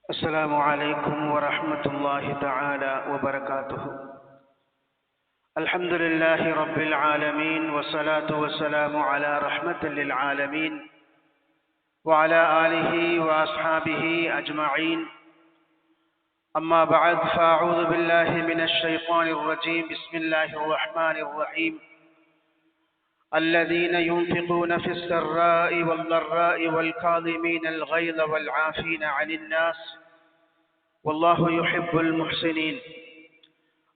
السلام عليكم ورحمة الله تعالى وبركاته. الحمد لله رب العالمين والصلاة والسلام على رحمة للعالمين وعلى آله وأصحابه أجمعين. أما بعد فأعوذ بالله من الشيطان الرجيم. بسم الله الرحمن الرحيم. الذين ينفقون في السراء والضراء والكاظمين الغيظ والعافين عن الناس والله يحب المحسنين.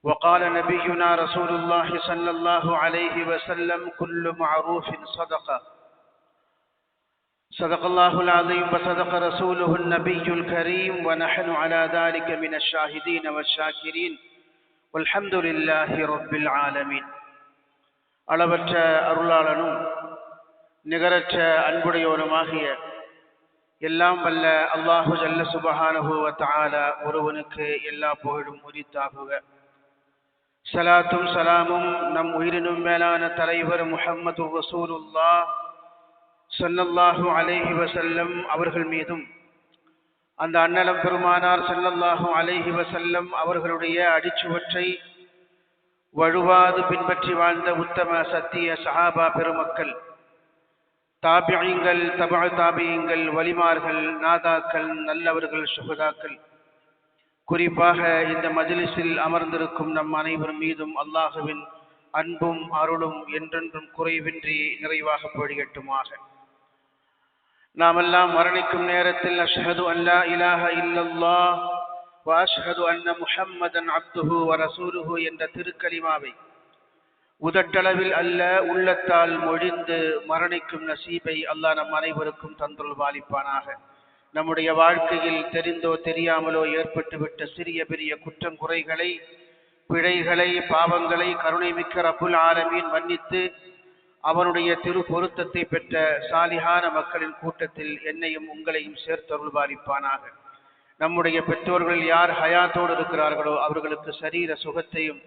وقال نبينا رسول الله صلى الله عليه وسلم: كل معروف صدقة. صدق الله العظيم وصدق رسوله النبي الكريم ونحن على ذلك من الشاهدين والشاكرين والحمد لله رب العالمين. அளவற்ற அருளாளனும் நிகரற்ற அன்புடையோருமாகிய எல்லாம் வல்ல அல்லாஹு ஜல்ல சுப்ஹானஹு வ தஆலா ஒருவனுக்கு எல்லா புகழும் உரித்தாகுக. ஸலாத்தும் ஸலாமும் நம் உயிரினும் மேலான தலைவர் முஹம்மது ரசூலுல்லாஹ் ஸல்லல்லாஹு அலைஹி வஸல்லம் அவர்கள் மீதும், அந்த அன்னலம் பெருமானார் ஸல்லல்லாஹு அலைஹி வஸல்லம் அவர்களுடைய அடிச்சுவற்றை வழுவாது பின்பற்றி வாழ்ந்த உத்தம சத்திய சஹாபா பெருமக்கள், தாபிஈங்கள், தபஅ தாபிஈங்கள், வலிமார்கள், நாதாக்கள், நல்லவர்கள், சுஹதாக்கள், குறிப்பாக இந்த மஜ்லிஸில் அமர்ந்திருக்கும் நம் அனைவர் மீதும் அல்லாஹுவின் அன்பும் அருளும் என்றென்றும் குறைவின்றி நிறைவாக பொழியட்டுமாக. நாமெல்லாம் மரணிக்கும் நேரத்தில் அஷ்ஹது அல்லா இலாஹ இல்லல்லாஹ் வ அஷ்ஹது அன்ன முஹம்மதன் அப்துஹு வ ரசூலுஹு என்ற திருக்கலிமாவை உதட்டளவில் அல்ல உள்ளத்தால் மொழிந்து மரணிக்கும் நசீபை அல்லாஹ் நம் அனைவருக்கும் தந்தருள்வாளிப்பானாக. நம்முடைய வாழ்க்கையில் தெரிந்தோ தெரியாமலோ ஏற்பட்டுவிட்ட சிறிய பெரிய குற்றங்குறைகளை, பிழைகளை, பாவங்களை கருணைமிக்க ரப்புல் ஆலமீன் மன்னித்து அவனுடைய திரு பொருத்தத்தை பெற்ற சாலிஹான மக்களின் கூட்டத்தில் என்னையும் உங்களையும் சேர்த்தருள்வாளிப்பானாக. நம்முடைய பெற்றோர்கள் யார் ஹயாத்தோடு இருக்கிறார்களோ அவர்களுக்கு சரீர சுகத்தையும்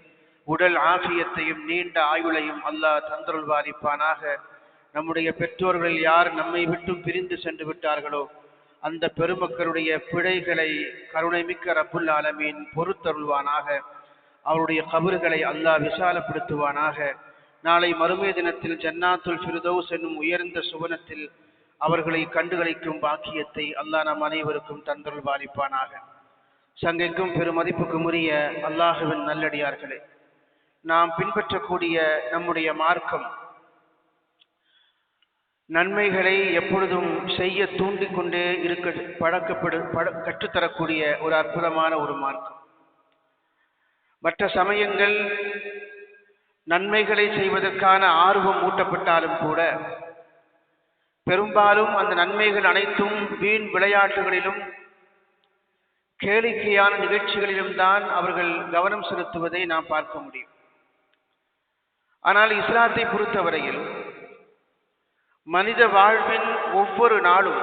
உடல் ஆஃபியத்தையும் நீண்ட ஆயுளையும் அல்லாஹ் தந்தருள்வாரிப்பானாக. நம்முடைய பெற்றோர்கள் யார் நம்மை விட்டும் பிரிந்து சென்று விட்டார்களோ அந்த பெருமக்களுடைய பிழைகளை கருணைமிக்க ரப்புல் ஆலமீன் பொறுத்தருள்வானாக. அவருடைய கபறுகளை அல்லாஹ் விசாலப்படுத்துவானாக. நாளை மறுமை தினத்தில் ஜன்னாத்துல் ஃபிர்தௌஸ் என்னும் உயர்ந்த சுவனத்தில் அவர்களை கண்டுகளிக்கும் பாக்கியத்தை அல்லாஹ் நம் அனைவருக்கும் தந்தருள்வாரிப்பானாக. சங்கைக்கும் பெருமதிப்புக்கும் உரிய அல்லாஹுவின் நல்லடியார்களே, நாம் பின்பற்றக்கூடிய நம்முடைய மார்க்கம் நன்மைகளை எப்பொழுதும் செய்ய தூண்டிக்கொண்டே கற்றுத்தரக்கூடிய ஒரு அற்புதமான ஒரு மார்க்கம். மற்ற சமயங்கள் நன்மைகளை செய்வதற்கான ஆர்வம் ஊட்டப்பட்டாலும் கூட பெரும்பாலும் அந்த நன்மைகள் அனைத்தும் வீண் விளையாட்டுகளிலும் கேளிக்கையான நிகழ்ச்சிகளிலும் தான் அவர்கள் கவனம் செலுத்துவதை நாம் பார்க்க முடியும். ஆனால் இஸ்லாத்தை பொறுத்தவரையில் மனித வாழ்வின் ஒவ்வொரு நாளும்,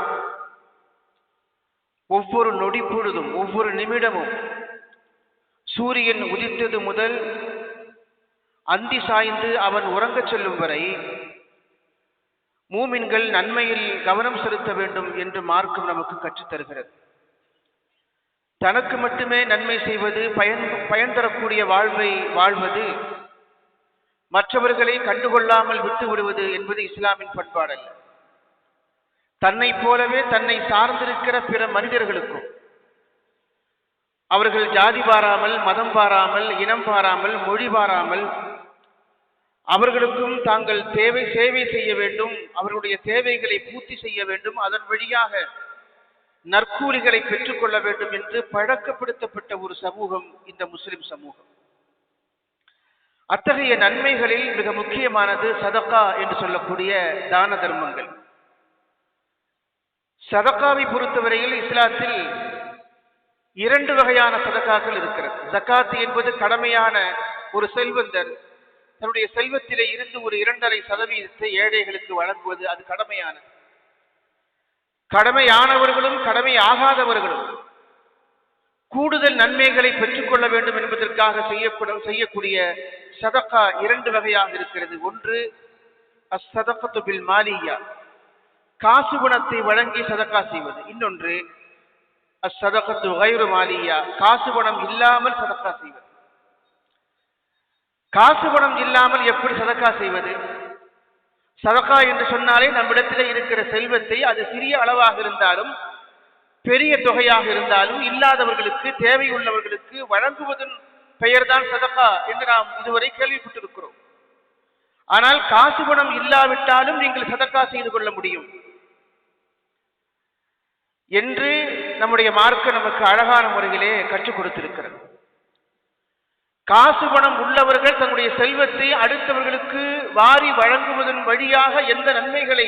ஒவ்வொரு நொடி பொழுதும், ஒவ்வொரு நிமிடமும் சூரியன் உதித்தது முதல் அந்தி சாய்ந்து அவன் உறங்கச் செல்லும் வரை மூமின்கள் நன்மையில் கவனம் செலுத்த வேண்டும் என்று மார்க்கம் நமக்கு கற்றுத்தருகிறது. தனக்கு மட்டுமே நன்மை செய்வது, பயன் தரக்கூடிய வாழ்வை வாழ்வது, மற்றவர்களை கண்டுகொள்ளாமல் விட்டு விடுவது என்பது இஸ்லாமின் பண்பாடல்ல. தன்னை போலவே தன்னை சார்ந்திருக்கிற பிற மனிதர்களுக்கும், அவர்கள் ஜாதி பாராமல், மதம் பாராமல், இனம் பாராமல், மொழி பாராமல் அவர்களுக்கும் தாங்கள் சேவை செய்ய வேண்டும், அவர்களுடைய தேவைகளை பூர்த்தி செய்ய வேண்டும், அதன் வழியாக நற்கூலிகளை பெற்றுக்கொள்ள வேண்டும் என்று பழக்கப்படுத்தப்பட்ட ஒரு சமூகம் இந்த முஸ்லிம் சமூகம். அத்தகைய நன்மைகளில் மிக முக்கியமானது சதகா என்று சொல்லக்கூடிய தான தர்மங்கள். சதகாவை பொறுத்தவரையில் இஸ்லாத்தில் 2 வகையான சதகாக்கள் இருக்கிறது. ஜகாத் என்பது கடமையான ஒரு செல்வந்தர் தன்னுடைய செல்வத்திலே இருந்து ஒரு 2.5% ஏழைகளுக்கு வழங்குவது, அது கடமையானது. கடமையானவர்களும் கடமையாகாதவர்களும் கூடுதல் நன்மைகளை பெற்றுக்கொள்ள வேண்டும் என்பதற்காக செய்யக்கூடிய சதகா 2 வகையாக இருக்கிறது. ஒன்று அஸ்ஸதகத்து பில் மாலியா, காசு குணத்தை வழங்கி சதகா செய்வது. இன்னொன்று அஸ்ஸதகத்து கைரு மாலியா, காசு பணம் இல்லாமல் சதக்கா செய்வது. காசு பணம் இல்லாமல் எப்படி சதக்கா செய்வது? சதக்கா என்று சொன்னாலே நம்மிடத்தில் இருக்கிற செல்வத்தை, அது சிறிய அளவாக இருந்தாலும் பெரிய தொகையாக இருந்தாலும் இல்லாதவர்களுக்கு, தேவையுள்ளவர்களுக்கு வழங்குவதன் பெயர்தான் சதக்கா என்று நாம் இதுவரை கேள்விப்பட்டிருக்கிறோம். ஆனால் காசு பணம் இல்லாவிட்டாலும் நீங்கள் சதக்கா செய்து கொள்ள முடியும் என்று நம்முடைய மார்க்கம் நமக்கு அழகான முறையிலே கற்றுக் கொடுத்திருக்கிறது. காசு பணம் உள்ளவர்கள் தன்னுடைய செல்வத்தை அடுத்தவர்களுக்கு வாரி வழங்குவதன் வழியாக எந்த நன்மைகளை